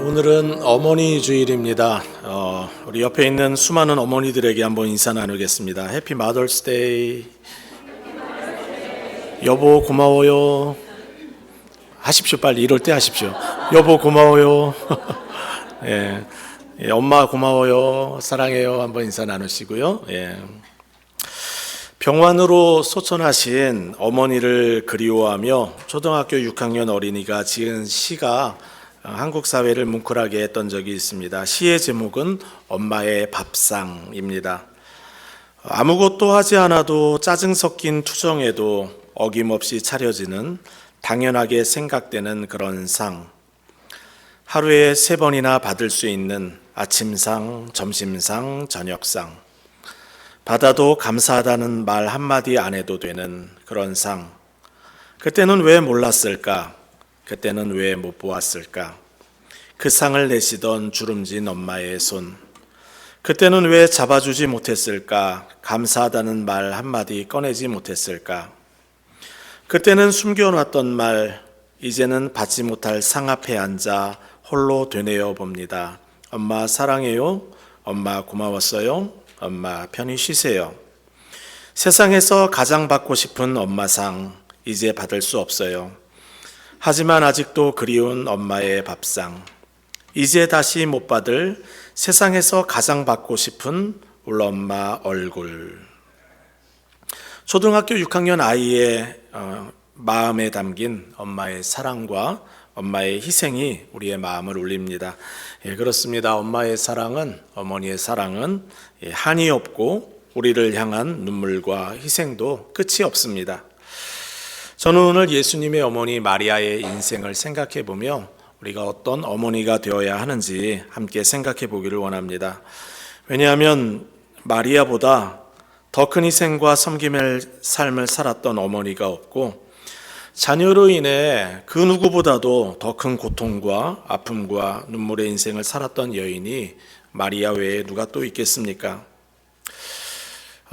오늘은 어머니 주일입니다. 우리 옆에 있는 수많은 어머니들에게 한번 인사 나누겠습니다. 해피 마더스 데이. 여보 고마워요. 하십시오. 빨리 이럴 때 하십시오. 여보 고마워요. 예. 엄마 고마워요. 사랑해요. 한번 인사 나누시고요. 예. 병환으로 소천하신 어머니를 그리워하며 초등학교 6학년 어린이가 지은 시가 한국 사회를 뭉클하게 했던 적이 있습니다. 시의 제목은 엄마의 밥상입니다. 아무것도 하지 않아도 짜증 섞인 투정에도 어김없이 차려지는 당연하게 생각되는 그런 상. 하루에 3번이나 받을 수 있는 아침상, 점심상, 저녁상. 받아도 감사하다는 말 한마디 안 해도 되는 그런 상. 그때는 왜 몰랐을까? 그때는 왜 못 보았을까? 그 상을 내시던 주름진 엄마의 손. 그때는 왜 잡아주지 못했을까? 감사하다는 말 한마디 꺼내지 못했을까? 그때는 숨겨놨던 말, 이제는 받지 못할 상 앞에 앉아 홀로 되뇌어 봅니다. 엄마 사랑해요. 엄마 고마웠어요. 엄마 편히 쉬세요. 세상에서 가장 받고 싶은 엄마상, 이제 받을 수 없어요. 하지만 아직도 그리운 엄마의 밥상, 이제 다시 못 받을 세상에서 가장 받고 싶은 우리 엄마 얼굴. 초등학교 6학년 아이의 마음에 담긴 엄마의 사랑과 엄마의 희생이 우리의 마음을 울립니다. 예, 그렇습니다. 엄마의 사랑은, 어머니의 사랑은 한이 없고 우리를 향한 눈물과 희생도 끝이 없습니다. 저는 오늘 예수님의 어머니 마리아의 인생을 생각해 보며 우리가 어떤 어머니가 되어야 하는지 함께 생각해 보기를 원합니다. 왜냐하면 마리아보다 더 큰 희생과 섬김의 삶을 살았던 어머니가 없고, 자녀로 인해 그 누구보다도 더 큰 고통과 아픔과 눈물의 인생을 살았던 여인이 마리아 외에 누가 또 있겠습니까?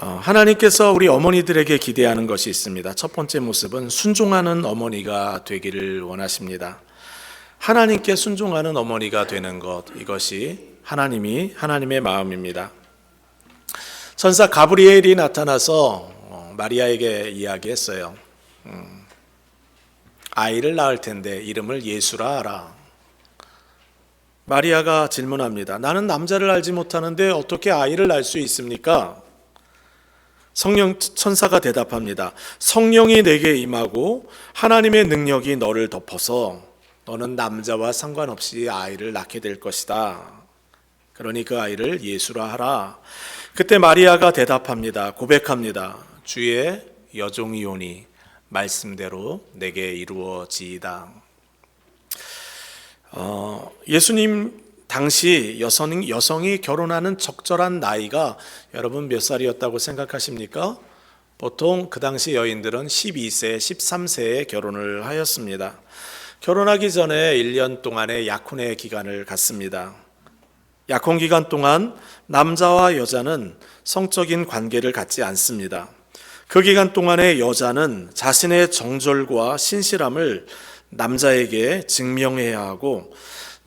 하나님께서 우리 어머니들에게 기대하는 것이 있습니다. 첫 번째 모습은 순종하는 어머니가 되기를 원하십니다. 하나님께 순종하는 어머니가 되는 것, 이것이 하나님의 마음입니다. 천사 가브리엘이 나타나서 마리아에게 이야기했어요. 아이를 낳을 텐데 이름을 예수라 하라. 마리아가 질문합니다. 나는 남자를 알지 못하는데 어떻게 아이를 낳을 수 있습니까? 천사가 대답합니다. 성령이 내게 임하고 하나님의 능력이 너를 덮어서 너는 남자와 상관없이 아이를 낳게 될 것이다. 그러니 그 아이를 예수라 하라. 그때 마리아가 대답합니다. 고백합니다. 주의 여종이오니 말씀대로 내게 이루어지이다. 예수님 당시 여성이 결혼하는 적절한 나이가 여러분 몇 살이었다고 생각하십니까? 보통 그 당시 여인들은 12세, 13세에 결혼을 하였습니다. 결혼하기 전에 1년 동안의 약혼의 기간을 갖습니다. 약혼 기간 동안 남자와 여자는 성적인 관계를 갖지 않습니다. 그 기간 동안에 여자는 자신의 정절과 신실함을 남자에게 증명해야 하고,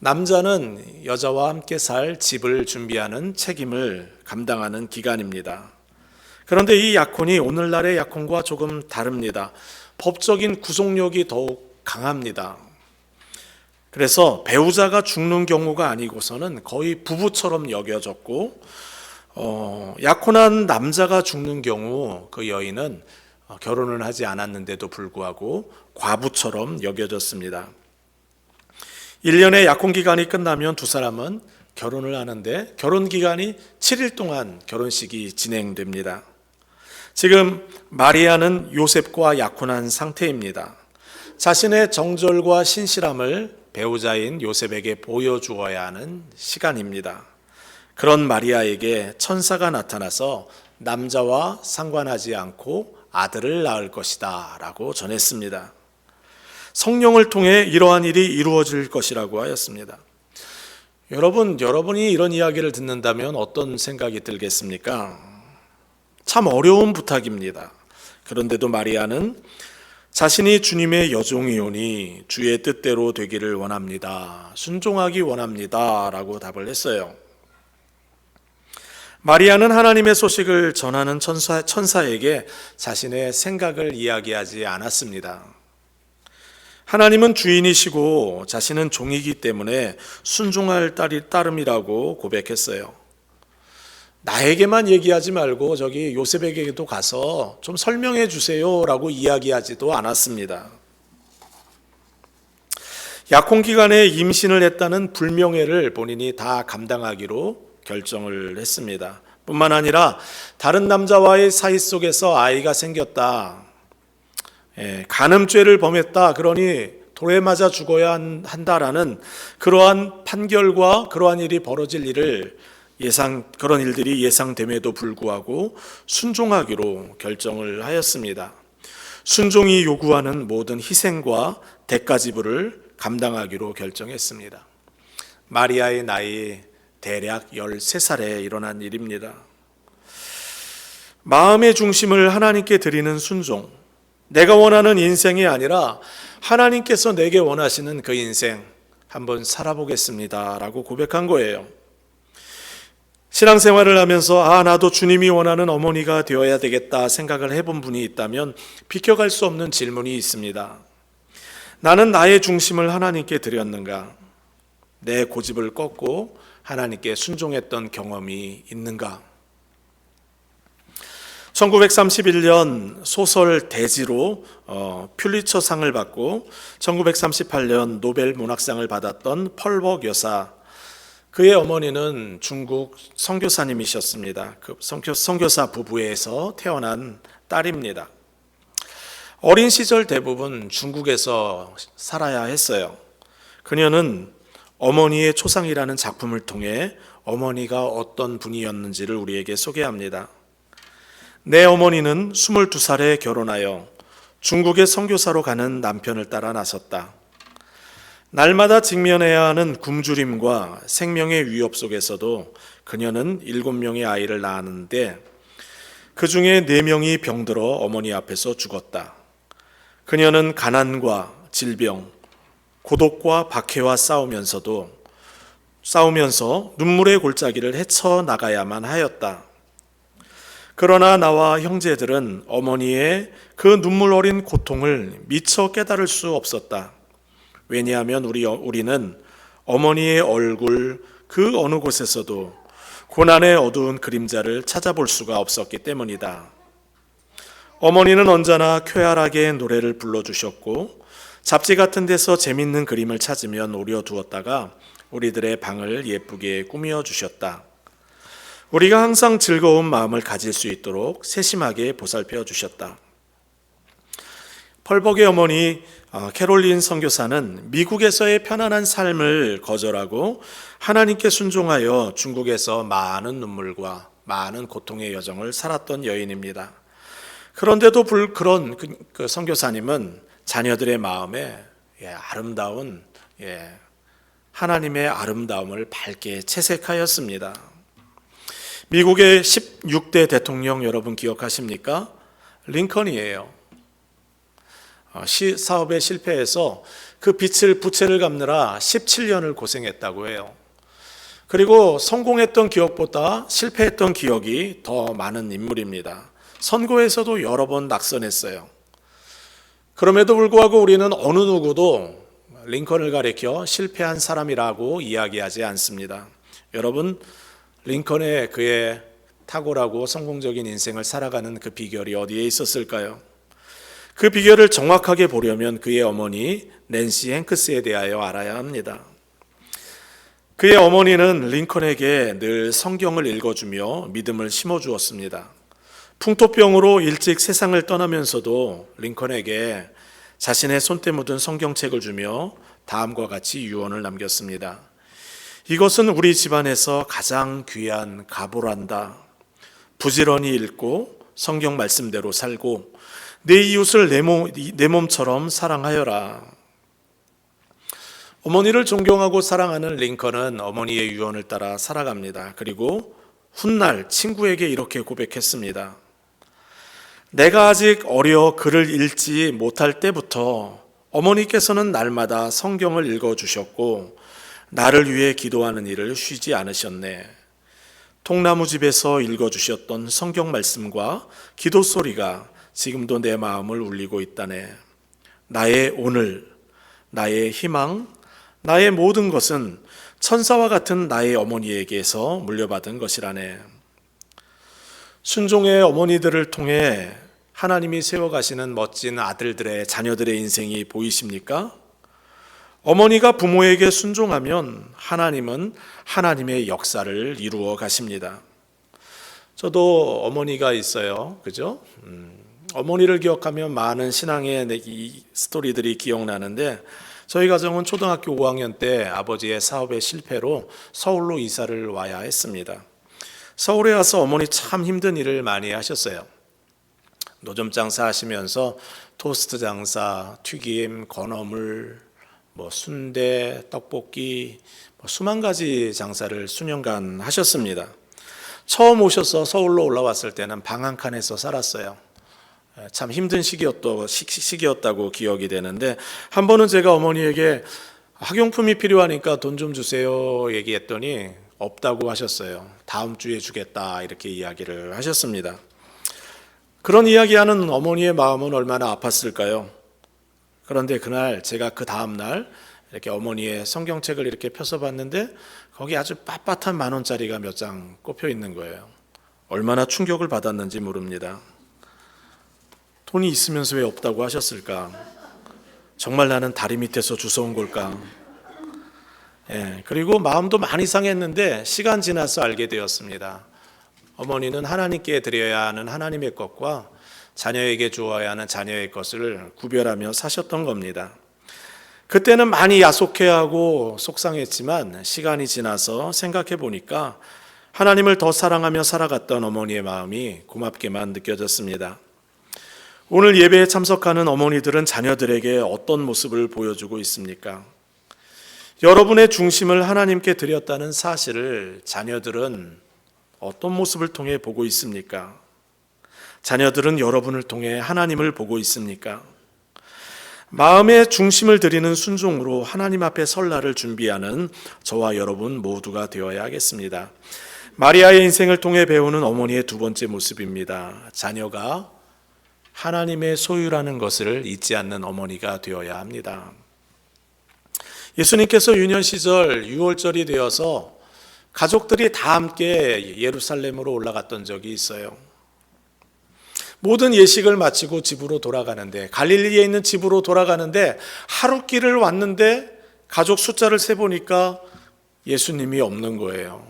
남자는 여자와 함께 살 집을 준비하는 책임을 감당하는 기간입니다. 그런데 이 약혼이 오늘날의 약혼과 조금 다릅니다. 법적인 구속력이 더욱 강합니다. 그래서 배우자가 죽는 경우가 아니고서는 거의 부부처럼 여겨졌고, 약혼한 남자가 죽는 경우 그 여인은 결혼을 하지 않았는데도 불구하고 과부처럼 여겨졌습니다. 1년의 약혼 기간이 끝나면 두 사람은 결혼을 하는데 결혼 기간이 7일 동안 결혼식이 진행됩니다. 지금 마리아는 요셉과 약혼한 상태입니다. 자신의 정절과 신실함을 배우자인 요셉에게 보여주어야 하는 시간입니다. 그런 마리아에게 천사가 나타나서 남자와 상관하지 않고 아들을 낳을 것이다 라고 전했습니다. 성령을 통해 이러한 일이 이루어질 것이라고 하였습니다. 여러분이 이런 이야기를 듣는다면 어떤 생각이 들겠습니까? 참 어려운 부탁입니다. 그런데도 마리아는 자신이 주님의 여종이오니 주의 뜻대로 되기를 원합니다. 순종하기 원합니다. 라고 답을 했어요. 마리아는 하나님의 소식을 전하는 천사에게 자신의 생각을 이야기하지 않았습니다. 하나님은 주인이시고 자신은 종이기 때문에 순종할 따름이라고 고백했어요. 나에게만 얘기하지 말고 저기 요셉에게도 가서 좀 설명해 주세요 라고 이야기하지도 않았습니다. 약혼 기간에 임신을 했다는 불명예를 본인이 다 감당하기로 결정을 했습니다. 뿐만 아니라 다른 남자와의 사이 속에서 아이가 생겼다, 간음죄를 범했다, 그러니 돌에 맞아 죽어야 한다라는 그러한 판결과 그러한 일이 벌어질 그런 일들이 예상됨에도 불구하고 순종하기로 결정을 하였습니다. 순종이 요구하는 모든 희생과 대가 지불을 감당하기로 결정했습니다. 마리아의 나이 대략 13살에 일어난 일입니다. 마음의 중심을 하나님께 드리는 순종, 내가 원하는 인생이 아니라 하나님께서 내게 원하시는 그 인생 한번 살아보겠습니다 라고 고백한 거예요. 신앙생활을 하면서 나도 주님이 원하는 어머니가 되어야 되겠다 생각을 해본 분이 있다면 비켜갈 수 없는 질문이 있습니다. 나는 나의 중심을 하나님께 드렸는가? 내 고집을 꺾고 하나님께 순종했던 경험이 있는가? 1931년 소설 대지로 퓰리처상을 받고 1938년 노벨 문학상을 받았던 펄벅 여사, 그의 어머니는 중국 선교사님이셨습니다. 그 선교사 부부에서 태어난 딸입니다. 어린 시절 대부분 중국에서 살아야 했어요. 그녀는 어머니의 초상이라는 작품을 통해 어머니가 어떤 분이었는지를 우리에게 소개합니다. 내 어머니는 22살에 결혼하여 중국의 선교사로 가는 남편을 따라 나섰다. 날마다 직면해야 하는 굶주림과 생명의 위협 속에서도 그녀는 7명의 아이를 낳았는데 그 중에 4명이 병들어 어머니 앞에서 죽었다. 그녀는 가난과 질병, 고독과 박해와 싸우면서 눈물의 골짜기를 헤쳐나가야만 하였다. 그러나 나와 형제들은 어머니의 그 눈물 어린 고통을 미처 깨달을 수 없었다. 왜냐하면 우리는 어머니의 얼굴 그 어느 곳에서도 고난의 어두운 그림자를 찾아볼 수가 없었기 때문이다. 어머니는 언제나 쾌활하게 노래를 불러주셨고 잡지 같은 데서 재밌는 그림을 찾으면 오려두었다가 우리들의 방을 예쁘게 꾸며 주셨다. 우리가 항상 즐거운 마음을 가질 수 있도록 세심하게 보살펴 주셨다. 펄벅의 어머니 캐롤린 선교사는 미국에서의 편안한 삶을 거절하고 하나님께 순종하여 중국에서 많은 눈물과 많은 고통의 여정을 살았던 여인입니다. 그런데도 그런 그 선교사님은 자녀들의 마음에 아름다운 하나님의 아름다움을 밝게 채색하였습니다. 미국의 16대 대통령 여러분 기억하십니까? 링컨이에요. 사업에 실패해서 그 부채를 갚느라 17년을 고생했다고 해요. 그리고 성공했던 기억보다 실패했던 기억이 더 많은 인물입니다. 선거에서도 여러 번 낙선했어요. 그럼에도 불구하고 우리는 어느 누구도 링컨을 가리켜 실패한 사람이라고 이야기하지 않습니다. 여러분, 링컨의 그의 탁월하고 성공적인 인생을 살아가는 그 비결이 어디에 있었을까요? 그 비결을 정확하게 보려면 그의 어머니 낸시 행크스에 대하여 알아야 합니다. 그의 어머니는 링컨에게 늘 성경을 읽어주며 믿음을 심어주었습니다. 풍토병으로 일찍 세상을 떠나면서도 링컨에게 자신의 손때 묻은 성경책을 주며 다음과 같이 유언을 남겼습니다. 이것은 우리 집안에서 가장 귀한 가보란다. 부지런히 읽고 성경 말씀대로 살고 내 이웃을 내 몸처럼 사랑하여라. 어머니를 존경하고 사랑하는 링컨은 어머니의 유언을 따라 살아갑니다. 그리고 훗날 친구에게 이렇게 고백했습니다. 내가 아직 어려 글을 읽지 못할 때부터 어머니께서는 날마다 성경을 읽어주셨고 나를 위해 기도하는 일을 쉬지 않으셨네. 통나무집에서 읽어주셨던 성경 말씀과 기도 소리가 지금도 내 마음을 울리고 있다네. 나의 오늘, 나의 희망, 나의 모든 것은 천사와 같은 나의 어머니에게서 물려받은 것이라네. 순종의 어머니들을 통해 하나님이 세워가시는 멋진 아들들의 자녀들의 인생이 보이십니까? 어머니가 부모에게 순종하면 하나님은 하나님의 역사를 이루어 가십니다. 저도 어머니가 있어요. 그죠? 어머니를 기억하면 많은 신앙의 이 스토리들이 기억나는데 저희 가정은 초등학교 5학년 때 아버지의 사업의 실패로 서울로 이사를 와야 했습니다. 서울에 와서 어머니 참 힘든 일을 많이 하셨어요. 노점 장사 하시면서 토스트 장사, 튀김, 건어물, 순대, 떡볶이, 수만 가지 장사를 수년간 하셨습니다. 처음 오셔서 서울로 올라왔을 때는 방 한 칸에서 살았어요. 참 힘든 시기였다고 기억이 되는데 한 번은 제가 어머니에게 학용품이 필요하니까 돈 좀 주세요 얘기했더니 없다고 하셨어요. 다음 주에 주겠다 이렇게 이야기를 하셨습니다. 그런 이야기하는 어머니의 마음은 얼마나 아팠을까요? 그런데 그날 제가 그 다음 날 이렇게 어머니의 성경책을 이렇게 펴서 봤는데 거기 아주 빳빳한 10,000원짜리가 몇 장 꼽혀 있는 거예요. 얼마나 충격을 받았는지 모릅니다. 돈이 있으면서 왜 없다고 하셨을까? 정말 나는 다리 밑에서 주워온 걸까? 그리고 마음도 많이 상했는데 시간 지나서 알게 되었습니다. 어머니는 하나님께 드려야 하는 하나님의 것과 자녀에게 주어야 하는 자녀의 것을 구별하며 사셨던 겁니다. 그때는 많이 야속해하고 속상했지만 시간이 지나서 생각해 보니까 하나님을 더 사랑하며 살아갔던 어머니의 마음이 고맙게만 느껴졌습니다. 오늘 예배에 참석하는 어머니들은 자녀들에게 어떤 모습을 보여주고 있습니까? 여러분의 중심을 하나님께 드렸다는 사실을 자녀들은 어떤 모습을 통해 보고 있습니까? 자녀들은 여러분을 통해 하나님을 보고 있습니까? 마음의 중심을 드리는 순종으로 하나님 앞에 설날을 준비하는 저와 여러분 모두가 되어야 하겠습니다. 마리아의 인생을 통해 배우는 어머니의 두 번째 모습입니다. 자녀가 하나님의 소유라는 것을 잊지 않는 어머니가 되어야 합니다. 예수님께서 유년 시절 6월절이 되어서 가족들이 다 함께 예루살렘으로 올라갔던 적이 있어요. 모든 예식을 마치고 집으로 돌아가는데 갈릴리에 있는 집으로 돌아가는데 하루길을 왔는데 가족 숫자를 세보니까 예수님이 없는 거예요.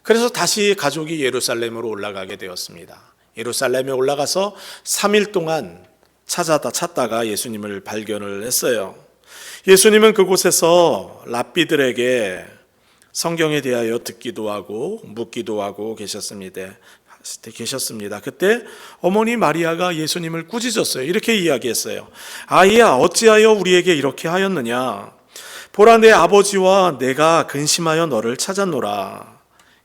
그래서 다시 가족이 예루살렘으로 올라가게 되었습니다. 예루살렘에 올라가서 3일 동안 찾다가 예수님을 발견을 했어요. 예수님은 그곳에서 랍비들에게 성경에 대하여 듣기도 하고 묻기도 하고 계셨습니다. 그때 어머니 마리아가 예수님을 꾸짖었어요. 이렇게 이야기했어요. 아이야, 어찌하여 우리에게 이렇게 하였느냐? 보라, 내 아버지와 내가 근심하여 너를 찾았노라.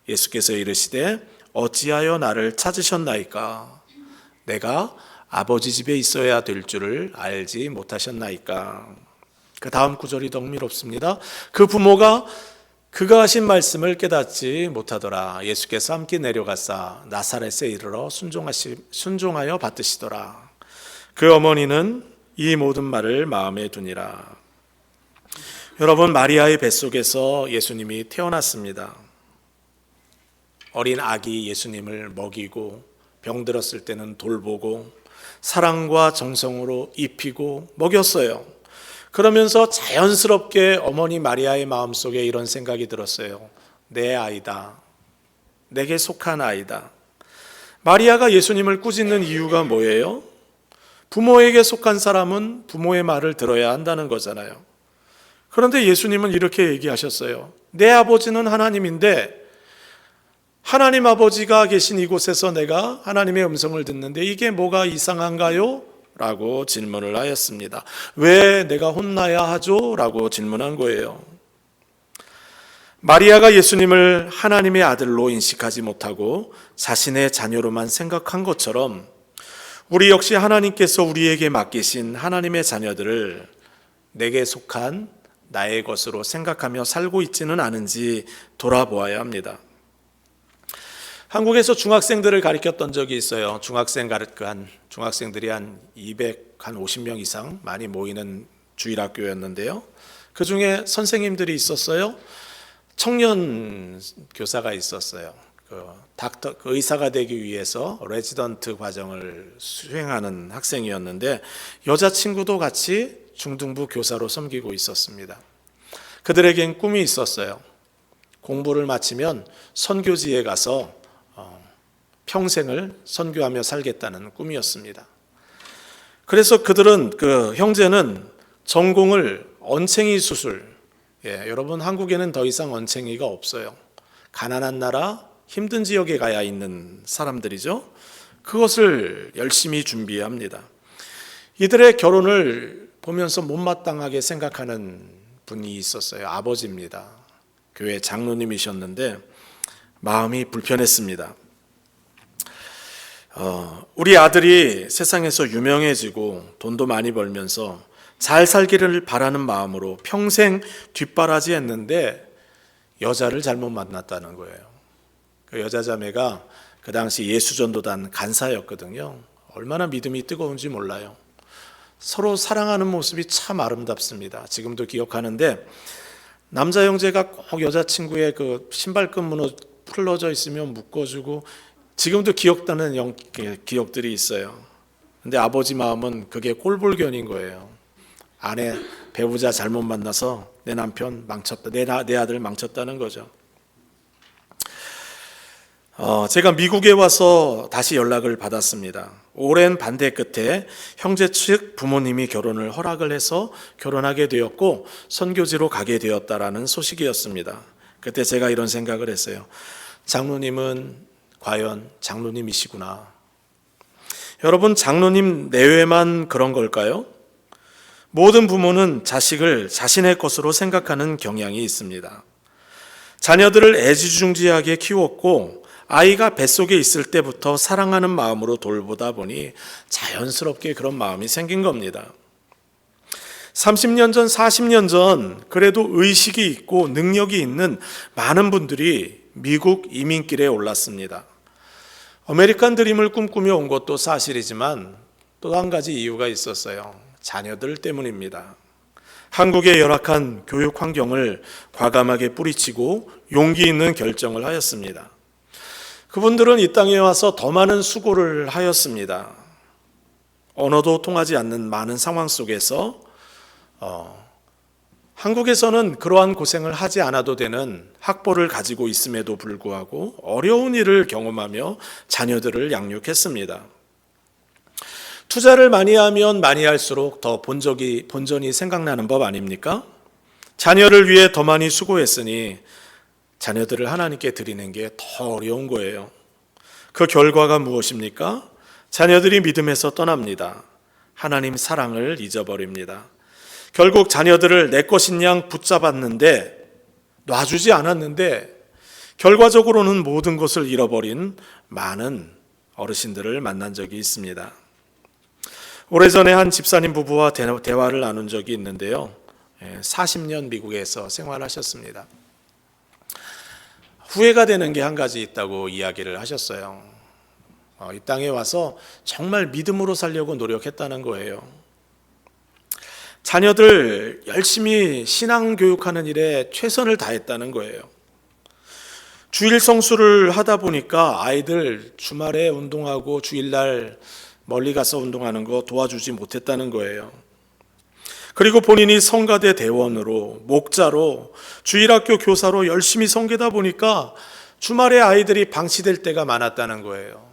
예수께서 이르시되 어찌하여 나를 찾으셨나이까? 내가 아버지 집에 있어야 될 줄을 알지 못하셨나이까? 그 다음 구절이 더 흥미롭습니다. 그 부모가 그가 하신 말씀을 깨닫지 못하더라. 예수께서 함께 내려가사 나사렛에 이르러 순종하여 받으시더라. 그 어머니는 이 모든 말을 마음에 두니라. 여러분, 마리아의 뱃속에서 예수님이 태어났습니다. 어린 아기 예수님을 먹이고 병들었을 때는 돌보고 사랑과 정성으로 입히고 먹였어요. 그러면서 자연스럽게 어머니 마리아의 마음속에 이런 생각이 들었어요. 내 아이다. 내게 속한 아이다. 마리아가 예수님을 꾸짖는 이유가 뭐예요? 부모에게 속한 사람은 부모의 말을 들어야 한다는 거잖아요. 그런데 예수님은 이렇게 얘기하셨어요. 내 아버지는 하나님인데 하나님 아버지가 계신 이곳에서 내가 하나님의 음성을 듣는데 이게 뭐가 이상한가요? 라고 질문을 하였습니다. 왜 내가 혼나야 하죠? 라고 질문한 거예요. 마리아가 예수님을 하나님의 아들로 인식하지 못하고 자신의 자녀로만 생각한 것처럼 우리 역시 하나님께서 우리에게 맡기신 하나님의 자녀들을 내게 속한 나의 것으로 생각하며 살고 있지는 않은지 돌아보아야 합니다. 한국에서 중학생들을 가르쳤던 적이 있어요. 중학생들이 한 250명 이상 많이 모이는 주일학교였는데요. 그 중에 선생님들이 있었어요. 청년 교사가 있었어요. 그 의사가 되기 위해서 레지던트 과정을 수행하는 학생이었는데 여자친구도 같이 중등부 교사로 섬기고 있었습니다. 그들에겐 꿈이 있었어요. 공부를 마치면 선교지에 가서 평생을 선교하며 살겠다는 꿈이었습니다. 그래서 그 형제는 전공을 언챙이 수술, 여러분 한국에는 더 이상 언챙이가 없어요. 가난한 나라, 힘든 지역에 가야 있는 사람들이죠. 그것을 열심히 준비합니다. 이들의 결혼을 보면서 못마땅하게 생각하는 분이 있었어요. 아버지입니다. 교회 장로님이셨는데 마음이 불편했습니다. 우리 아들이 세상에서 유명해지고 돈도 많이 벌면서 잘 살기를 바라는 마음으로 평생 뒷바라지 했는데 여자를 잘못 만났다는 거예요. 그 여자 자매가 그 당시 예수전도단 간사였거든요. 얼마나 믿음이 뜨거운지 몰라요. 서로 사랑하는 모습이 참 아름답습니다. 지금도 기억하는데 남자 형제가 꼭 여자친구의 그 신발끈 풀러져 있으면 묶어주고 지금도 기억나는 기억들이 있어요. 근데 아버지 마음은 그게 꼴불견인 거예요. 아내 배우자 잘못 만나서 내 남편 망쳤다, 내 아들 망쳤다는 거죠. 제가 미국에 와서 다시 연락을 받았습니다. 오랜 반대 끝에 형제 측 부모님이 결혼을 허락을 해서 결혼하게 되었고 선교지로 가게 되었다라는 소식이었습니다. 그때 제가 이런 생각을 했어요. 장로님은 과연 장로님이시구나. 여러분, 장로님 내외만 그런 걸까요? 모든 부모는 자식을 자신의 것으로 생각하는 경향이 있습니다. 자녀들을 애지중지하게 키웠고 아이가 뱃속에 있을 때부터 사랑하는 마음으로 돌보다 보니 자연스럽게 그런 마음이 생긴 겁니다. 30년 전, 40년 전 그래도 의식이 있고 능력이 있는 많은 분들이 미국 이민길에 올랐습니다. 아메리칸 드림을 꿈꾸며 온 것도 사실이지만 또 한 가지 이유가 있었어요. 자녀들 때문입니다. 한국의 열악한 교육 환경을 과감하게 뿌리치고 용기 있는 결정을 하였습니다. 그분들은 이 땅에 와서 더 많은 수고를 하였습니다. 언어도 통하지 않는 많은 상황 속에서 한국에서는 그러한 고생을 하지 않아도 되는 학벌을 가지고 있음에도 불구하고 어려운 일을 경험하며 자녀들을 양육했습니다. 투자를 많이 하면 많이 할수록 더 본전이 생각나는 법 아닙니까? 자녀를 위해 더 많이 수고했으니 자녀들을 하나님께 드리는 게 더 어려운 거예요. 그 결과가 무엇입니까? 자녀들이 믿음에서 떠납니다. 하나님 사랑을 잊어버립니다. 결국 자녀들을 내 것인 양 붙잡았는데 놔주지 않았는데 결과적으로는 모든 것을 잃어버린 많은 어르신들을 만난 적이 있습니다. 오래전에 한 집사님 부부와 대화를 나눈 적이 있는데요. 40년 미국에서 생활하셨습니다. 후회가 되는 게 한 가지 있다고 이야기를 하셨어요. 이 땅에 와서 정말 믿음으로 살려고 노력했다는 거예요. 자녀들 열심히 신앙 교육하는 일에 최선을 다했다는 거예요. 주일 성수를 하다 보니까 아이들 주말에 운동하고 주일날 멀리 가서 운동하는 거 도와주지 못했다는 거예요. 그리고 본인이 성가대 대원으로, 목자로, 주일학교 교사로 열심히 섬기다 보니까 주말에 아이들이 방치될 때가 많았다는 거예요.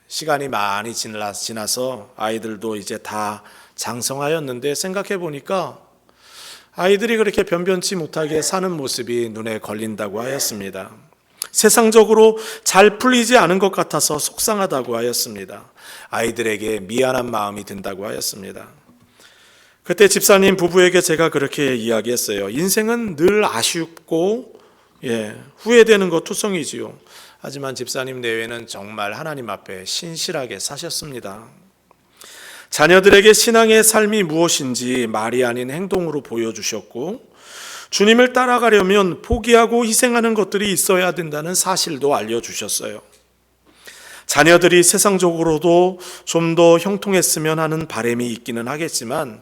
시간이 많이 지나서 아이들도 이제 다 장성하였는데 생각해 보니까 아이들이 그렇게 변변치 못하게 사는 모습이 눈에 걸린다고 하였습니다. 세상적으로 잘 풀리지 않은 것 같아서 속상하다고 하였습니다. 아이들에게 미안한 마음이 든다고 하였습니다. 그때 집사님 부부에게 제가 그렇게 이야기했어요. 인생은 늘 아쉽고 후회되는 것 투성이지요. 하지만 집사님 내외는 정말 하나님 앞에 신실하게 사셨습니다. 자녀들에게 신앙의 삶이 무엇인지 말이 아닌 행동으로 보여주셨고, 주님을 따라가려면 포기하고 희생하는 것들이 있어야 된다는 사실도 알려주셨어요. 자녀들이 세상적으로도 좀 더 형통했으면 하는 바람이 있기는 하겠지만,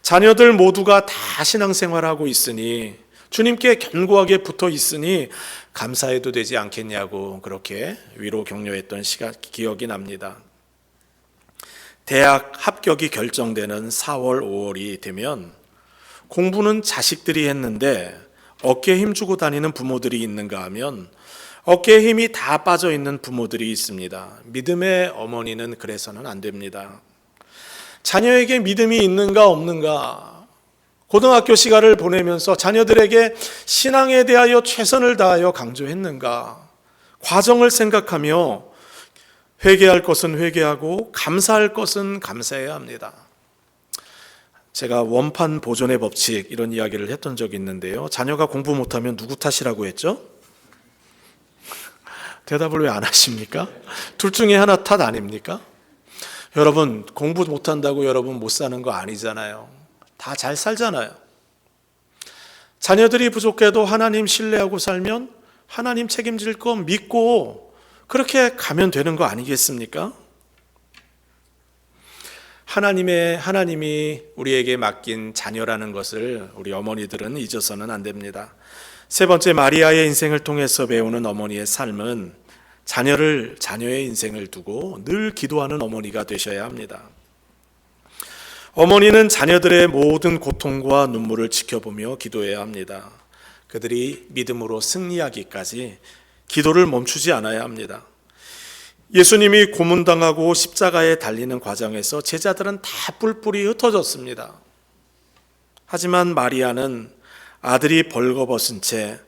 자녀들 모두가 다 신앙생활하고 있으니, 주님께 견고하게 붙어 있으니 감사해도 되지 않겠냐고 그렇게 위로 격려했던 기억이 납니다. 대학 합격이 결정되는 4월, 5월이 되면 공부는 자식들이 했는데 어깨에 힘주고 다니는 부모들이 있는가 하면 어깨에 힘이 다 빠져 있는 부모들이 있습니다. 믿음의 어머니는 그래서는 안 됩니다. 자녀에게 믿음이 있는가 없는가, 고등학교 시간을 보내면서 자녀들에게 신앙에 대하여 최선을 다하여 강조했는가, 과정을 생각하며 회개할 것은 회개하고 감사할 것은 감사해야 합니다. 제가 원판 보존의 법칙 이런 이야기를 했던 적이 있는데요. 자녀가 공부 못하면 누구 탓이라고 했죠? 대답을 왜 안 하십니까? 둘 중에 하나 탓 아닙니까? 여러분, 공부 못한다고 여러분 못 사는 거 아니잖아요. 다 잘 살잖아요. 자녀들이 부족해도 하나님 신뢰하고 살면 하나님 책임질 거 믿고 그렇게 가면 되는 거 아니겠습니까? 하나님이 우리에게 맡긴 자녀라는 것을 우리 어머니들은 잊어서는 안 됩니다. 세 번째, 마리아의 인생을 통해서 배우는 어머니의 삶은 자녀의 인생을 두고 늘 기도하는 어머니가 되셔야 합니다. 어머니는 자녀들의 모든 고통과 눈물을 지켜보며 기도해야 합니다. 그들이 믿음으로 승리하기까지 기도를 멈추지 않아야 합니다. 예수님이 고문당하고 십자가에 달리는 과정에서 제자들은 다 뿔뿔이 흩어졌습니다. 하지만 마리아는 아들이 벌거벗은 채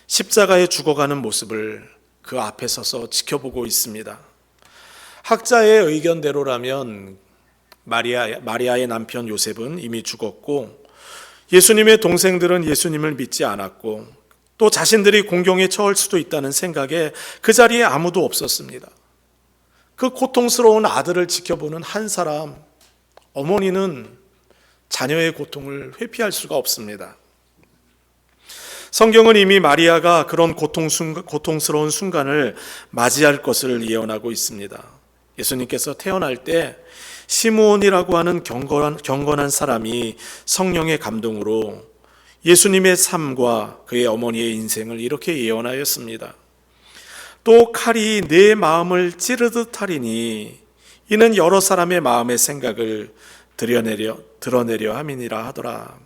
십자가에 죽어가는 모습을 그 앞에 서서 지켜보고 있습니다. 학자의 의견대로라면 마리아의 남편 요셉은 이미 죽었고, 예수님의 동생들은 예수님을 믿지 않았고, 또 자신들이 공경에 처할 수도 있다는 생각에 그 자리에 아무도 없었습니다. 그 고통스러운 아들을 지켜보는 한 사람, 어머니는 자녀의 고통을 회피할 수가 없습니다. 성경은 이미 마리아가 그런 고통스러운 순간을 맞이할 것을 예언하고 있습니다. 예수님께서 태어날 때 시므온이라고 하는 경건한 사람이 성령의 감동으로 예수님의 삶과 그의 어머니의 인생을 이렇게 예언하였습니다. 또 칼이 내 마음을 찌르듯 하리니 이는 여러 사람의 마음의 생각을 드러내려 함이니라 하더라.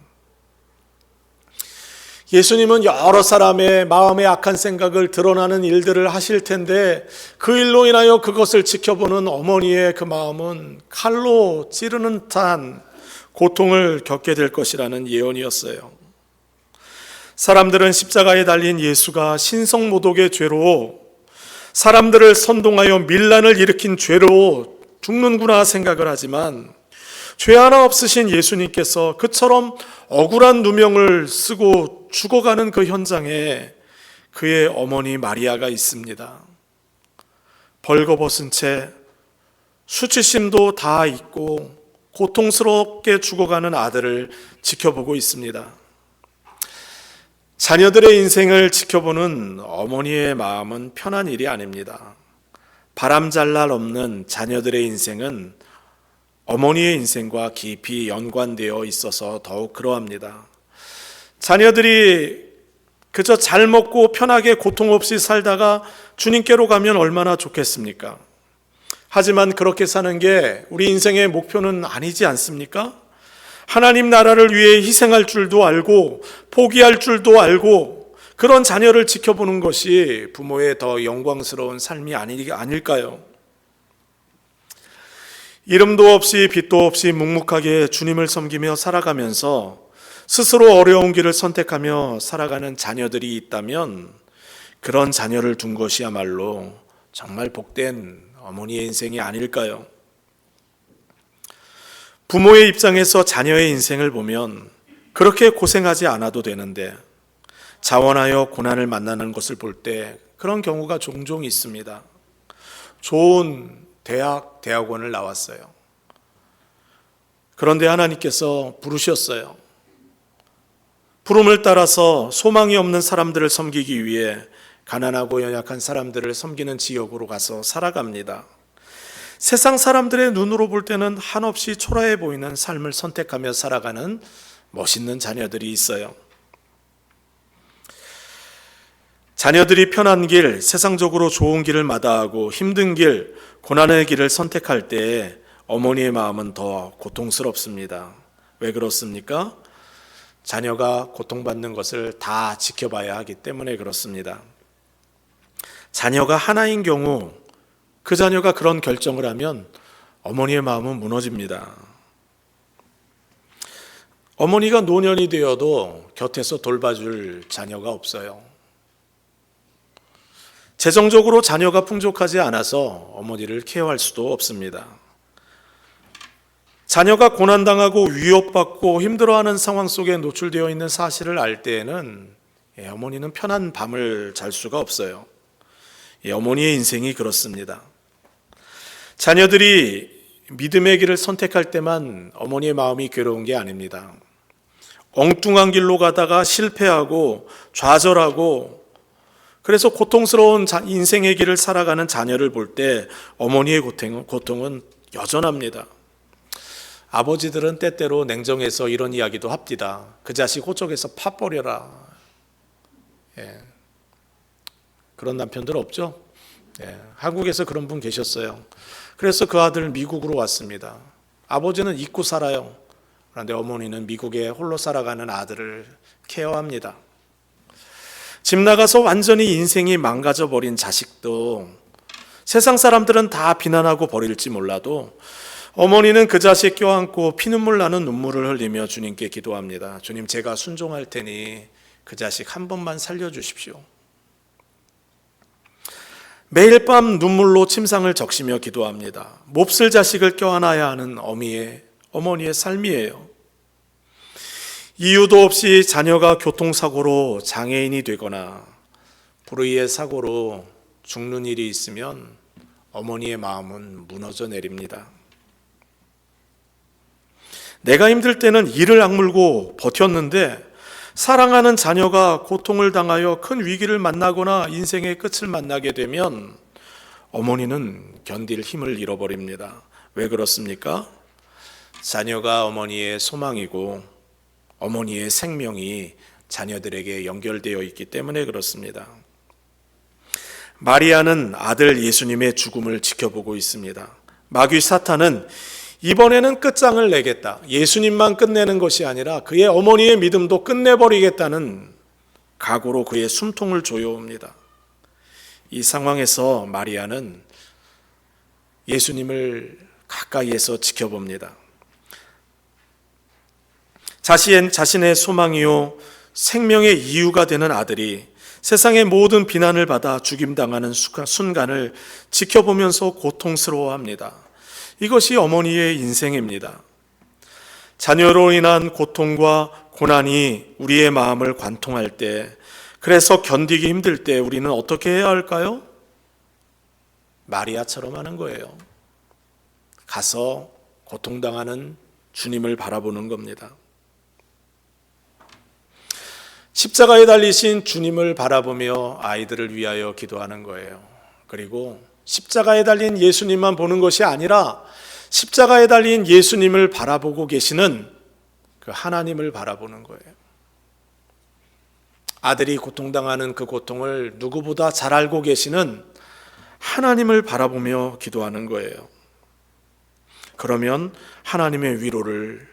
예수님은 여러 사람의 마음의 악한 생각을 드러나는 일들을 하실 텐데, 그 일로 인하여 그것을 지켜보는 어머니의 그 마음은 칼로 찌르는 듯한 고통을 겪게 될 것이라는 예언이었어요. 사람들은 십자가에 달린 예수가 신성모독의 죄로, 사람들을 선동하여 밀란을 일으킨 죄로 죽는구나 생각을 하지만, 죄 하나 없으신 예수님께서 그처럼 억울한 누명을 쓰고 죽어가는 그 현장에 그의 어머니 마리아가 있습니다. 벌거벗은 채 수치심도 다 있고 고통스럽게 죽어가는 아들을 지켜보고 있습니다. 자녀들의 인생을 지켜보는 어머니의 마음은 편한 일이 아닙니다. 바람잘 날 없는 자녀들의 인생은 어머니의 인생과 깊이 연관되어 있어서 더욱 그러합니다. 자녀들이 그저 잘 먹고 편하게 고통 없이 살다가 주님께로 가면 얼마나 좋겠습니까? 하지만 그렇게 사는 게 우리 인생의 목표는 아니지 않습니까? 하나님 나라를 위해 희생할 줄도 알고 포기할 줄도 알고 그런 자녀를 지켜보는 것이 부모의 더 영광스러운 삶이 아닐까요? 이름도 없이 빛도 없이 묵묵하게 주님을 섬기며 살아가면서 스스로 어려운 길을 선택하며 살아가는 자녀들이 있다면 그런 자녀를 둔 것이야말로 정말 복된 어머니의 인생이 아닐까요? 부모의 입장에서 자녀의 인생을 보면 그렇게 고생하지 않아도 되는데 자원하여 고난을 만나는 것을 볼 때 그런 경우가 종종 있습니다. 좋은 대학원을 나왔어요. 그런데 하나님께서 부르셨어요. 부름을 따라서 소망이 없는 사람들을 섬기기 위해 가난하고 연약한 사람들을 섬기는 지역으로 가서 살아갑니다. 세상 사람들의 눈으로 볼 때는 한없이 초라해 보이는 삶을 선택하며 살아가는 멋있는 자녀들이 있어요. 자녀들이 편한 길, 세상적으로 좋은 길을 마다하고 힘든 길, 고난의 길을 선택할 때 어머니의 마음은 더 고통스럽습니다. 왜 그렇습니까? 자녀가 고통받는 것을 다 지켜봐야 하기 때문에 그렇습니다. 자녀가 하나인 경우 그 자녀가 그런 결정을 하면 어머니의 마음은 무너집니다. 어머니가 노년이 되어도 곁에서 돌봐줄 자녀가 없어요. 재정적으로 자녀가 풍족하지 않아서 어머니를 케어할 수도 없습니다. 자녀가 고난당하고 위협받고 힘들어하는 상황 속에 노출되어 있는 사실을 알 때에는 어머니는 편한 밤을 잘 수가 없어요. 어머니의 인생이 그렇습니다. 자녀들이 믿음의 길을 선택할 때만 어머니의 마음이 괴로운 게 아닙니다. 엉뚱한 길로 가다가 실패하고 좌절하고 그래서 고통스러운 인생의 길을 살아가는 자녀를 볼 때 어머니의 고통은 여전합니다. 아버지들은 때때로 냉정해서 이런 이야기도 합디다. 그 자식 호적에서 파버려라. 그런 남편들 없죠? 한국에서 그런 분 계셨어요. 그래서 그 아들 미국으로 왔습니다. 아버지는 잊고 살아요. 그런데 어머니는 미국에 홀로 살아가는 아들을 케어합니다. 집 나가서 완전히 인생이 망가져 버린 자식도 세상 사람들은 다 비난하고 버릴지 몰라도 어머니는 그 자식 껴안고 피눈물 나는 눈물을 흘리며 주님께 기도합니다. 주님, 제가 순종할 테니 그 자식 한 번만 살려주십시오. 매일 밤 눈물로 침상을 적시며 기도합니다. 몹쓸 자식을 껴안아야 하는 어머니의 삶이에요. 이유도 없이 자녀가 교통사고로 장애인이 되거나 불의의 사고로 죽는 일이 있으면 어머니의 마음은 무너져 내립니다. 내가 힘들 때는 이를 악물고 버텼는데 사랑하는 자녀가 고통을 당하여 큰 위기를 만나거나 인생의 끝을 만나게 되면 어머니는 견딜 힘을 잃어버립니다. 왜 그렇습니까? 자녀가 어머니의 소망이고 어머니의 생명이 자녀들에게 연결되어 있기 때문에 그렇습니다. 마리아는 아들 예수님의 죽음을 지켜보고 있습니다. 마귀 사탄은 이번에는 끝장을 내겠다. 예수님만 끝내는 것이 아니라 그의 어머니의 믿음도 끝내버리겠다는 각오로 그의 숨통을 조여옵니다. 이 상황에서 마리아는 예수님을 가까이에서 지켜봅니다. 자신의 소망이요 생명의 이유가 되는 아들이 세상의 모든 비난을 받아 죽임당하는 순간을 지켜보면서 고통스러워합니다. 이것이 어머니의 인생입니다. 자녀로 인한 고통과 고난이 우리의 마음을 관통할 때, 그래서 견디기 힘들 때 우리는 어떻게 해야 할까요? 마리아처럼 하는 거예요. 가서 고통당하는 주님을 바라보는 겁니다. 십자가에 달리신 주님을 바라보며 아이들을 위하여 기도하는 거예요. 그리고 십자가에 달린 예수님만 보는 것이 아니라 십자가에 달린 예수님을 바라보고 계시는 그 하나님을 바라보는 거예요. 아들이 고통당하는 그 고통을 누구보다 잘 알고 계시는 하나님을 바라보며 기도하는 거예요. 그러면 하나님의 위로를,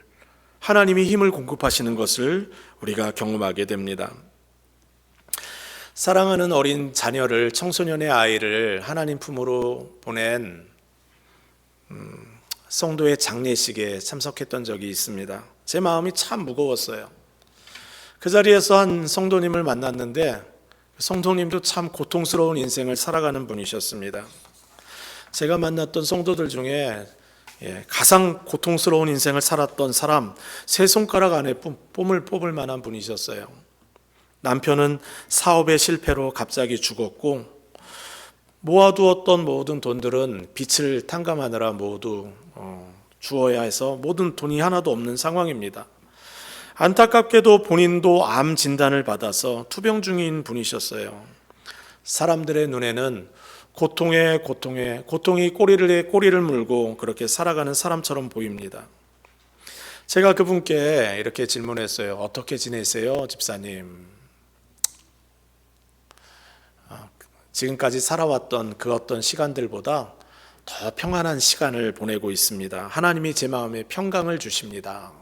하나님이 힘을 공급하시는 것을 우리가 경험하게 됩니다. 사랑하는 어린 자녀를, 청소년의 아이를 하나님 품으로 보낸 성도의 장례식에 참석했던 적이 있습니다. 제 마음이 참 무거웠어요. 그 자리에서 한 성도님을 만났는데 성도님도 참 고통스러운 인생을 살아가는 분이셨습니다. 제가 만났던 성도들 중에 가장 고통스러운 인생을 살았던 사람 세 손가락 안에 뽐을 뽑을 만한 분이셨어요. 남편은 사업의 실패로 갑자기 죽었고 모아두었던 모든 돈들은 빚을 탕감하느라 모두 주어야 해서 모든 돈이 하나도 없는 상황입니다. 안타깝게도 본인도 암 진단을 받아서 투병 중인 분이셨어요. 사람들의 눈에는 고통이 꼬리를 물고 그렇게 살아가는 사람처럼 보입니다. 제가 그분께 이렇게 질문했어요. 어떻게 지내세요, 집사님? 지금까지 살아왔던 그 어떤 시간들보다 더 평안한 시간을 보내고 있습니다. 하나님이 제 마음에 평강을 주십니다.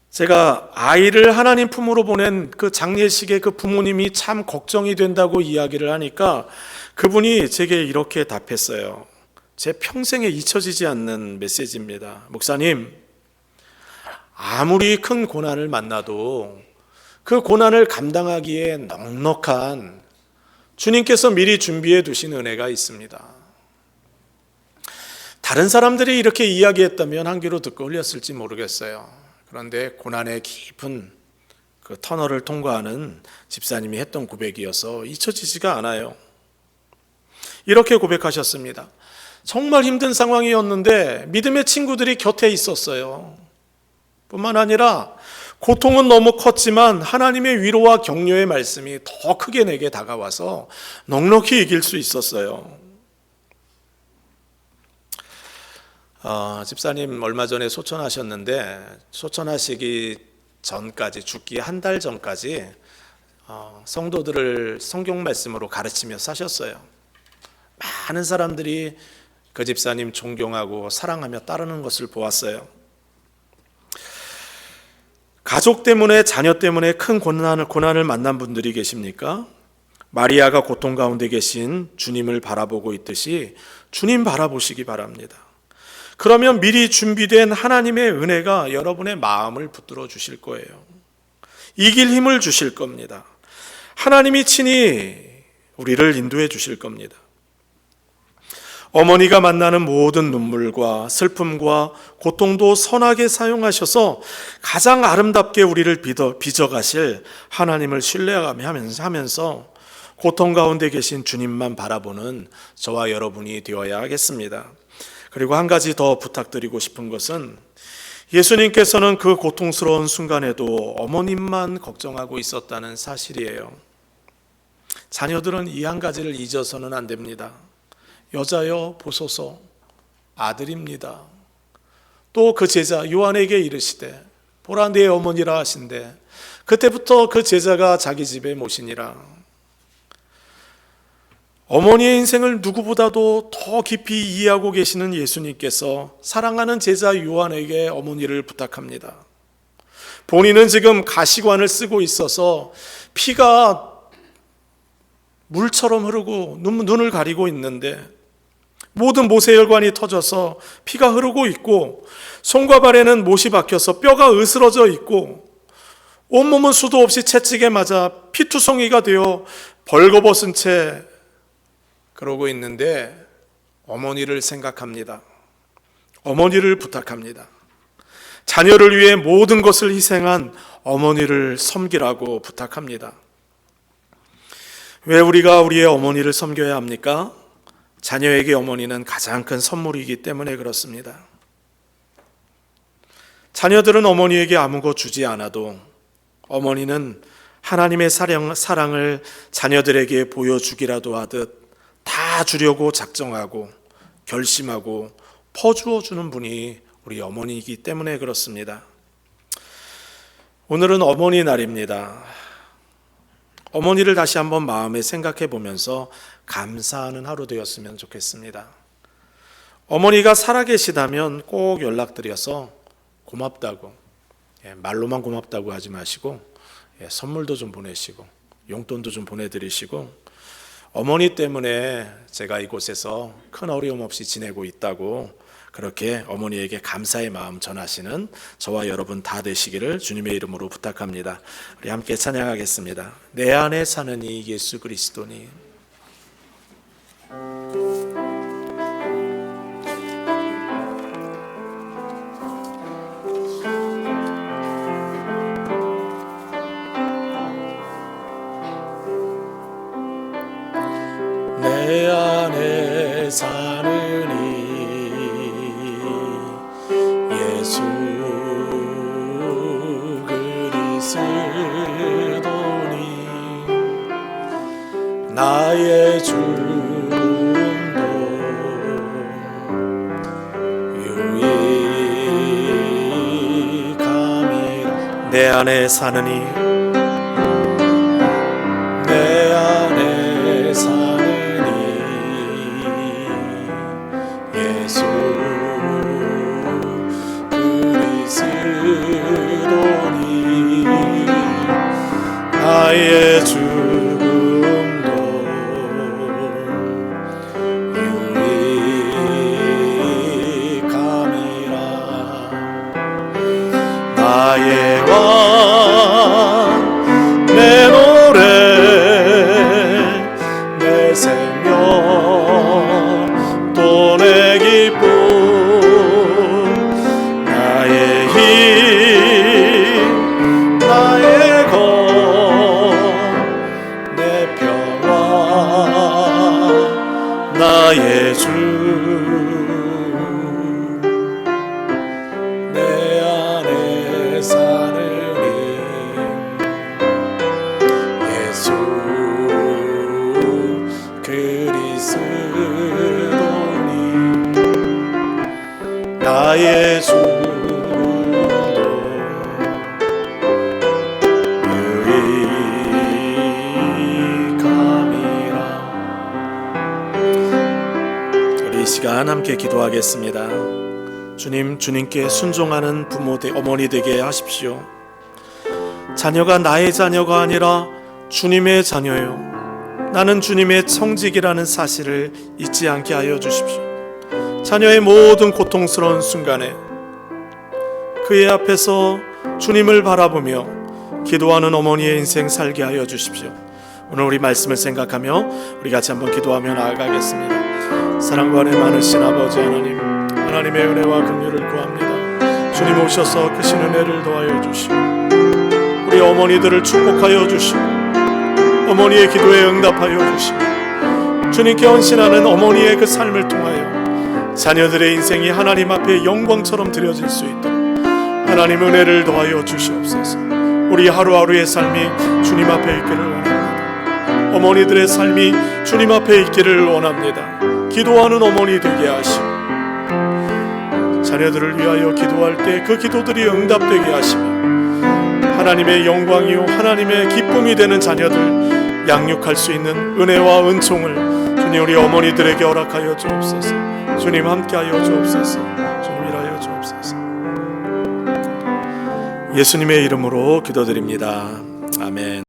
제가 아이를 하나님 품으로 보낸 그 장례식에 그 부모님이 참 걱정이 된다고 이야기를 하니까 그분이 제게 이렇게 답했어요. 제 평생에 잊혀지지 않는 메시지입니다. 목사님, 아무리 큰 고난을 만나도 그 고난을 감당하기에 넉넉한 주님께서 미리 준비해 두신 은혜가 있습니다. 다른 사람들이 이렇게 이야기했다면 한 귀로 듣고 흘렸을지 모르겠어요. 그런데 고난의 깊은 그 터널을 통과하는 집사님이 했던 고백이어서 잊혀지지가 않아요. 이렇게 고백하셨습니다. 정말 힘든 상황이었는데 믿음의 친구들이 곁에 있었어요. 뿐만 아니라 고통은 너무 컸지만 하나님의 위로와 격려의 말씀이 더 크게 내게 다가와서 넉넉히 이길 수 있었어요. 집사님 얼마 전에 소천하셨는데 소천하시기 전까지, 죽기 한 달 전까지 성도들을 성경 말씀으로 가르치며 사셨어요. 많은 사람들이 그 집사님 존경하고 사랑하며 따르는 것을 보았어요. 가족 때문에, 자녀 때문에 큰 고난을 만난 분들이 계십니까? 마리아가 고통 가운데 계신 주님을 바라보고 있듯이 주님 바라보시기 바랍니다. 그러면 미리 준비된 하나님의 은혜가 여러분의 마음을 붙들어 주실 거예요. 이길 힘을 주실 겁니다. 하나님이 친히 우리를 인도해 주실 겁니다. 어머니가 만나는 모든 눈물과 슬픔과 고통도 선하게 사용하셔서 가장 아름답게 우리를 빚어가실 하나님을 신뢰하면서 고통 가운데 계신 주님만 바라보는 저와 여러분이 되어야 하겠습니다. 그리고 한 가지 더 부탁드리고 싶은 것은 예수님께서는 그 고통스러운 순간에도 어머님만 걱정하고 있었다는 사실이에요. 자녀들은 이 한 가지를 잊어서는 안 됩니다. 여자여 보소서 아들입니다. 또 그 제자 요한에게 이르시되 보라 내 어머니라 하신대 그때부터 그 제자가 자기 집에 모시니라. 어머니의 인생을 누구보다도 더 깊이 이해하고 계시는 예수님께서 사랑하는 제자 요한에게 어머니를 부탁합니다. 본인은 지금 가시관을 쓰고 있어서 피가 물처럼 흐르고 눈을 가리고 있는데 모든 모세혈관이 터져서 피가 흐르고 있고 손과 발에는 못이 박혀서 뼈가 으스러져 있고 온몸은 수도 없이 채찍에 맞아 피투성이가 되어 벌거벗은 채 그러고 있는데 어머니를 생각합니다. 어머니를 부탁합니다. 자녀를 위해 모든 것을 희생한 어머니를 섬기라고 부탁합니다. 왜 우리가 우리의 어머니를 섬겨야 합니까? 자녀에게 어머니는 가장 큰 선물이기 때문에 그렇습니다. 자녀들은 어머니에게 아무것 주지 않아도 어머니는 하나님의 사랑을 자녀들에게 보여주기라도 하듯 다 주려고 작정하고 결심하고 퍼주어 주는 분이 우리 어머니이기 때문에 그렇습니다. 오늘은 어머니 날입니다. 어머니를 다시 한번 마음에 생각해 보면서 감사하는 하루 되었으면 좋겠습니다. 어머니가 살아계시다면 꼭 연락드려서 고맙다고, 말로만 고맙다고 하지 마시고 선물도 좀 보내시고 용돈도 좀 보내드리시고 어머니 때문에 제가 이곳에서 큰 어려움 없이 지내고 있다고 그렇게 어머니에게 감사의 마음 전하시는 저와 여러분 다 되시기를 주님의 이름으로 부탁합니다. 우리 함께 찬양하겠습니다. 내 안에 사는 이 예수 그리스도니. 내 안에 사는 이 예수 그리스도니 나의 죽음도 유익함이라. 내 안에 사느니 내 안에 사느니 예수 그리스도니 나의 죽음도 유익함이라. 나의 왕 내 노래 내 생명 또 내 기쁨 나의 힘 나의 것 내 평화 나의 주 내 안에 사느니 예수 그리스도니 나의 죽음도 유익함이라. 우리 이 시간 함께 기도하겠습니다. 주님, 주님께 순종하는 부모 어머니 되게 하십시오. 자녀가 나의 자녀가 아니라 주님의 자녀요, 나는 주님의 청직이라는 사실을 잊지 않게 하여 주십시오. 자녀의 모든 고통스러운 순간에 그의 앞에서 주님을 바라보며 기도하는 어머니의 인생 살게 하여 주십시오. 오늘 우리 말씀을 생각하며 우리 같이 한번 기도하며 나아가겠습니다. 사랑과 은혜 많으신 아버지 하나님, 하나님의 은혜와 긍휼을 구합니다. 주님 오셔서 크신 은혜를 더하여 주시고 우리 어머니들을 축복하여 주시고 어머니의 기도에 응답하여 주시고 주님께 헌신하는 어머니의 그 삶을 통하여 자녀들의 인생이 하나님 앞에 영광처럼 드려질 수 있도록 하나님 은혜를 더하여 주시옵소서. 우리 하루하루의 삶이 주님 앞에 있기를 원합니다. 어머니들의 삶이 주님 앞에 있기를 원합니다. 기도하는 어머니 되게 하시고 자녀들을 위하여 기도할 때 그 기도들이 응답되게 하시며 하나님의 영광이요 하나님의 기쁨이 되는 자녀들 양육할 수 있는 은혜와 은총을 주님 우리 어머니들에게 허락하여 주옵소서. 주님 함께하여 주옵소서. 주님 일하여 주옵소서. 예수님의 이름으로 기도드립니다. 아멘.